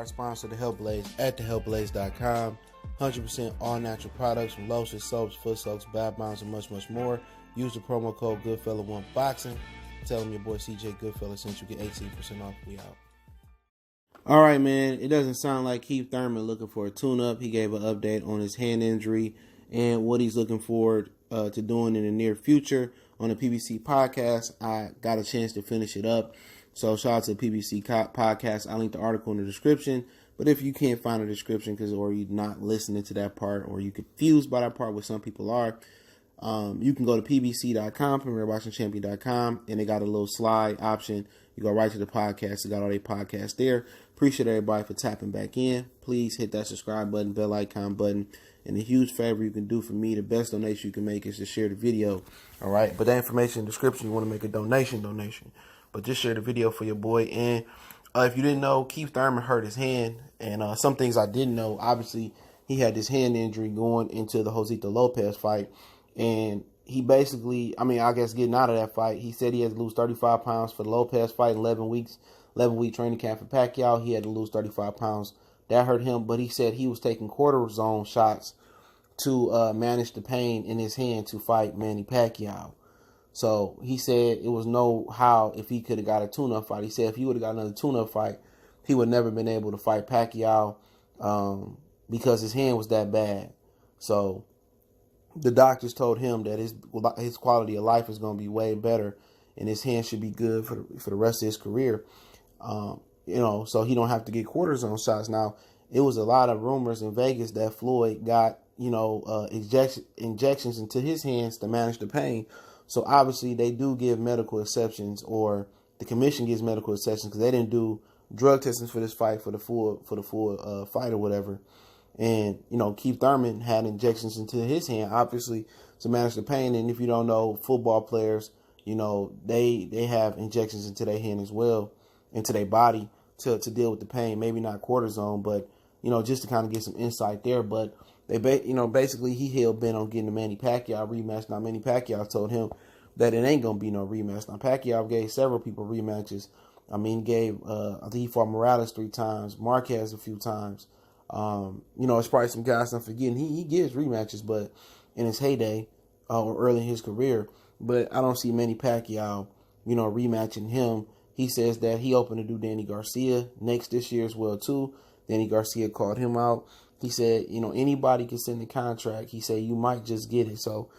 sponsor, The Health Blaze, at thehealthblaze.com. 100% all natural products from lotions, soaps, foot soaks, bath bombs, and much, much more. Use the promo code Goodfella1Boxing. Tell them your boy CJ Goodfella sent you, get 18% off. We out. All right, man. It doesn't sound like Keith Thurman looking for a tune-up. He gave an update on his hand injury and what he's looking forward to doing in the near future on the PBC podcast. I got a chance to finish it up. So shout out to the PBC podcast. I'll link the article in the description. But if you can't find a description or you're not listening to that part or you're confused by that part, which some people are, you can go to pbc.com, premierboxingchampion.com, and they got a little slide option. You go right to the podcast. They got all their podcasts there. Appreciate everybody for tapping back in. Please hit that subscribe button, bell icon button. And a huge favor you can do for me, the best donation you can make is to share the video. All right. But that information in the description, you want to make a donation. But just share the video for your boy. And if you didn't know, Keith Thurman hurt his hand. And some things I didn't know. Obviously, he had this hand injury going into the Josito Lopez fight. And he basically, I guess getting out of that fight, he said he had to lose 35 pounds for the Lopez fight in 11-week training camp for Pacquiao. He had to lose 35 pounds. That hurt him. But he said he was taking cortisone shots to manage the pain in his hand to fight Manny Pacquiao. So he said it was no how if he could have got a tune-up fight. He said if he would have got another tune-up fight, he would never been able to fight Pacquiao because his hand was that bad. So the doctors told him that his quality of life is going to be way better and his hand should be good for the rest of his career. So he don't have to get cortisone shots. Now, it was a lot of rumors in Vegas that Floyd got, injections into his hands to manage the pain. So obviously they do give medical exceptions, or the commission gives medical exceptions because they didn't do drug testing for this fight for the full fight or whatever. And, Keith Thurman had injections into his hand, obviously, to manage the pain. And if you don't know, football players, they have injections into their hand as well, into their body to deal with the pain. Maybe not cortisone, but, just to kind of get some insight there. But they, basically he hell-bent on getting the Manny Pacquiao rematch. Now, Manny Pacquiao told him that it ain't going to be no rematch. Now, Pacquiao gave several people rematches. I think he fought Morales 3 times, Marquez a few times. It's probably some guys I'm forgetting. He gives rematches, but in his heyday or early in his career. But I don't see Manny Pacquiao, rematching him. He says that he opened to do Danny Garcia next this year as well too. Danny Garcia called him out. He said, anybody can send the contract. He said you might just get it. So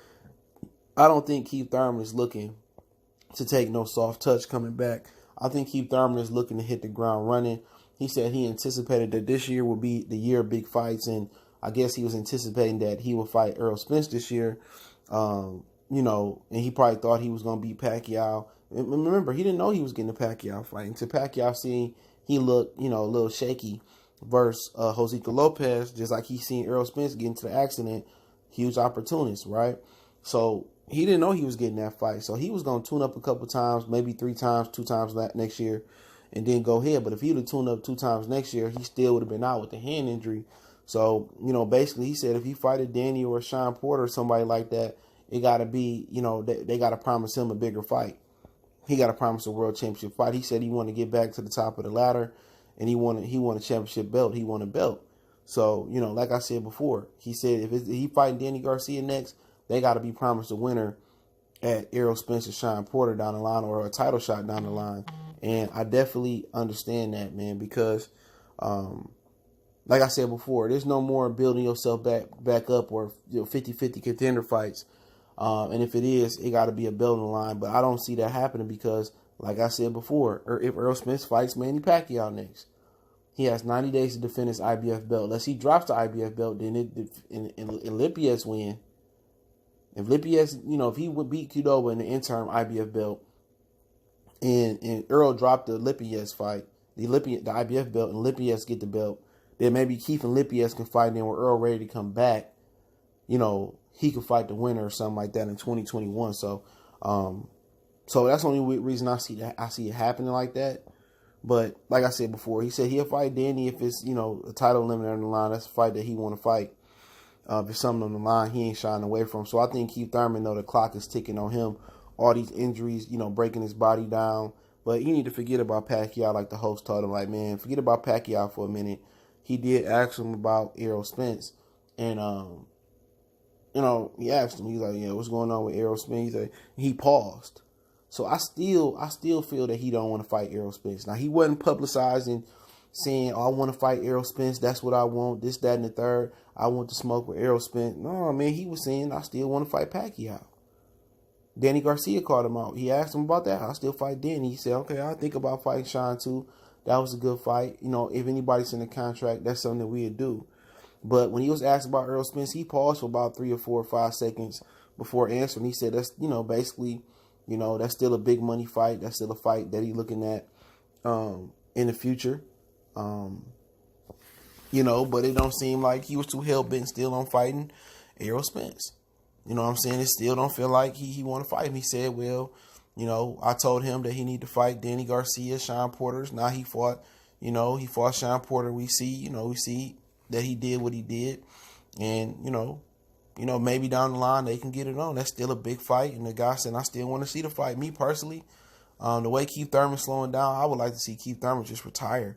I don't think Keith Thurman is looking to take no soft touch coming back. I think Keith Thurman is looking to hit the ground running. He said he anticipated that this year would be the year of big fights, and I guess he was anticipating that he would fight Errol Spence this year. And he probably thought he was going to beat Pacquiao. And remember, he didn't know he was getting a Pacquiao fight. Until Pacquiao seen he looked, a little shaky versus Josito Lopez, just like he seen Errol Spence get into the accident. Huge opportunist, right? So he didn't know he was getting that fight. So he was going to tune up a couple times, maybe 3 times, 2 times next year, and then go ahead. But if he would have tuned up 2 times next year, he still would have been out with the hand injury. So, basically he said if he fighted Danny or Shawn Porter or somebody like that, it got to be, they got to promise him a bigger fight. He got to promise a world championship fight. He said he wanted to get back to the top of the ladder, and he won a championship belt. He won a belt. So, like I said before, he said if he fighting Danny Garcia next, they got to be promised a winner at Errol Spence or Shawn Porter down the line, or a title shot down the line. And I definitely understand that, man, because, like I said before, there's no more building yourself back up or 50-50 contender fights. And if it is, it got to be a belt on the line. But I don't see that happening because, like I said before, if Errol Spence fights Manny Pacquiao next, he has 90 days to defend his IBF belt. Unless he drops the IBF belt, then and Lippias win. If Lippias, if he would beat Qdoba in the interim IBF belt, and Errol dropped the Lippias fight, the IBF belt, and Lippias get the belt, then maybe Keith and Lippias can fight. And then when Errol ready to come back, he could fight the winner or something like that in 2021. So that's the only reason I see it happening like that. But like I said before, he said he'll fight Danny if it's a title eliminator on the line. That's a fight that he want to fight. If there's something on the line, he ain't shying away from. So I think Keith Thurman know the clock is ticking on him. All these injuries, breaking his body down. But you need to forget about Pacquiao, like the host told him, like, man, forget about Pacquiao for a minute. He did ask him about Errol Spence. And, he asked him, he's like, yeah, what's going on with Errol Spence? He paused. So I still feel that he don't want to fight Errol Spence. Now, he wasn't publicizing, saying, oh, I want to fight Errol Spence. That's what I want. This, that, and the third. I want to smoke with Errol Spence. No, man, he was saying, I still want to fight Pacquiao. Danny Garcia called him out. He asked him about that. I still fight Danny. He said, okay, I think about fighting Shawn too. That was a good fight. If anybody's in the contract, that's something that we'd do. But when he was asked about Errol Spence, he paused for about 3 or 4 or 5 seconds before answering. He said, that's, basically, that's still a big money fight. That's still a fight that he's looking at in the future. But it don't seem like he was too hell-bent still on fighting Errol Spence. You know what I'm saying? It still don't feel like he want to fight him. He said, well, I told him that he need to fight Danny Garcia, Shawn Porter's. Now he fought Shawn Porter. We see that he did what he did. And, maybe down the line they can get it on. That's still a big fight. And the guy said, I still want to see the fight. Me personally, the way Keith Thurman's slowing down, I would like to see Keith Thurman just retire.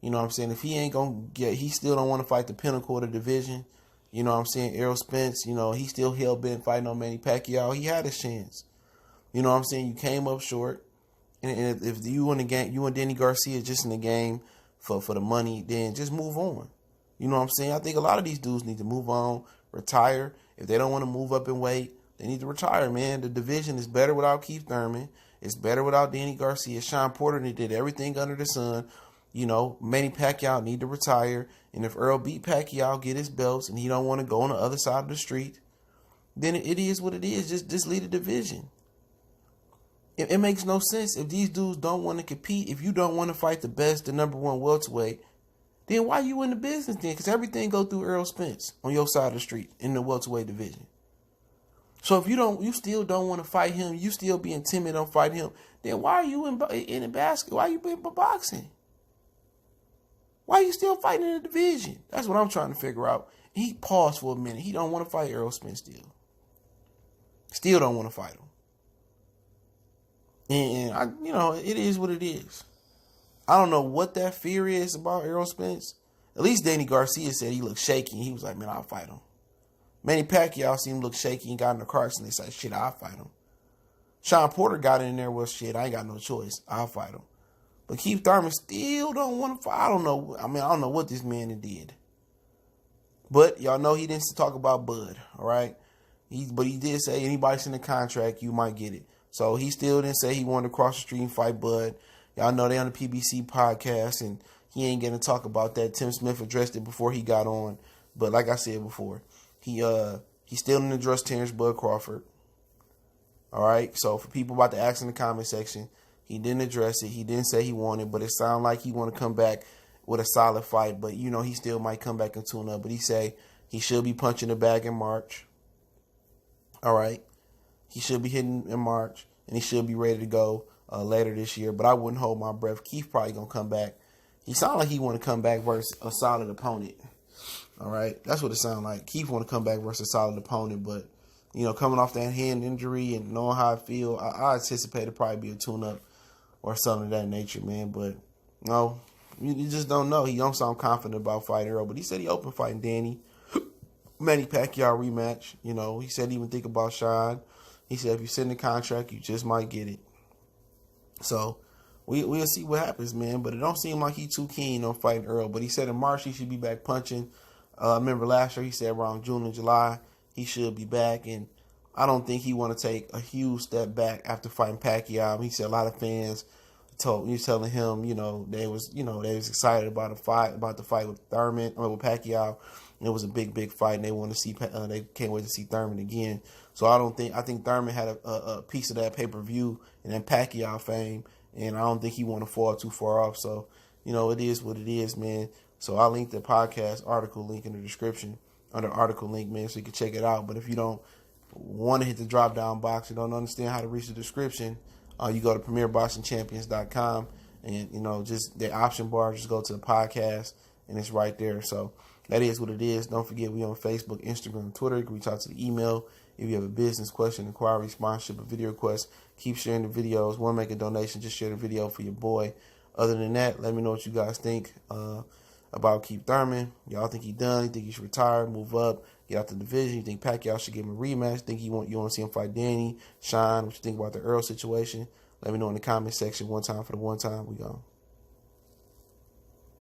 You know what I'm saying? If he ain't going to he still don't want to fight the pinnacle of the division. You know what I'm saying? Errol Spence, he still hell-bent fighting on Manny Pacquiao. He had his chance. You know what I'm saying? You came up short. And if you in the game, you and Danny Garcia just in the game for the money, then just move on. You know what I'm saying? I think a lot of these dudes need to move on, retire. If they don't want to move up in weight, they need to retire, man. The division is better without Keith Thurman. It's better without Danny Garcia. Shawn Porter, they did everything under the sun. Manny Pacquiao need to retire. And if Errol beat Pacquiao, get his belts, and he don't want to go on the other side of the street, then it is what it is. Just lead the division. It makes no sense if these dudes don't want to compete. If you don't want to fight the best, the number one welterweight, then why you in the business then? Because everything go through Errol Spence on your side of the street in the welterweight division. So if you still don't want to fight him, you still being timid on fighting him, then why are you in the basket? Why are you in boxing? Why are you still fighting in the division? That's what I'm trying to figure out. He paused for a minute. He don't want to fight Errol Spence still. Still don't want to fight him. And it is what it is. I don't know what that fear is about Errol Spence. At least Danny Garcia said he looked shaky. He was like, man, I'll fight him. Manny Pacquiao seemed to look shaky and got in the car and they said, shit, I'll fight him. Shawn Porter got in there, well, shit, I ain't got no choice. I'll fight him. But Keith Thurman still don't want to fight. I don't know. I don't know what this man did. But y'all know he didn't talk about Bud, all right? But he did say anybody's in the contract, you might get it. So he still didn't say he wanted to cross the street and fight Bud. Y'all know they on the PBC podcast, and he ain't going to talk about that. Tim Smith addressed it before he got on. But like I said before, he still didn't address Terence Bud Crawford. All right? So for people about to ask in the comment section, he didn't address it. He didn't say he wanted, but it sounded like he want to come back with a solid fight. But, he still might come back and tune up. But he say he should be punching the bag in March. All right? He should be hitting in March, and he should be ready to go later this year. But I wouldn't hold my breath. Keith probably going to come back. He sounded like he want to come back versus a solid opponent. All right? That's what it sounded like. Keith want to come back versus a solid opponent, but, coming off that hand injury and knowing how I feel, I anticipate it'd probably be a tune-up or something of that nature, man. But, no, you just don't know. He don't sound confident about fighting Errol, but he said he open fighting Danny. Manny Pacquiao rematch. He said he even think about Shawn. He said if you send the contract, you just might get it. So, we'll see what happens, man. But it don't seem like he's too keen on fighting Errol. But he said in March he should be back punching. I remember last year he said around June and July he should be back. And I don't think he want to take a huge step back after fighting Pacquiao. He said a lot of fans telling him, they was excited about the fight with Thurman or with Pacquiao. It was a big fight, and they want to see. They can't wait to see Thurman again. So I think Thurman had a piece of that pay-per-view and then Pacquiao fame, and I don't think he want to fall too far off. So it is what it is, man. So I'll link the podcast article link in the description under article link, man, so you can check it out. But if you don't want to hit the drop down box, you don't understand how to reach the description, you go to premierboxingchampions.com and just the option bar, just go to the podcast and it's right there. So that is what it is. Don't forget, we on Facebook, Instagram, Twitter. You can reach out to the email. If you have a business question, inquiry, sponsorship, a video request, keep sharing the videos. Want to make a donation, just share the video for your boy. Other than that, let me know what you guys think about Keith Thurman. Y'all think he done? You think he should retire, move up, get out the division? You think Pacquiao should give him a rematch? Think you want to see him fight Manny, Shawn? What you think about the Errol situation? Let me know in the comment section. One time for the one time. We gone.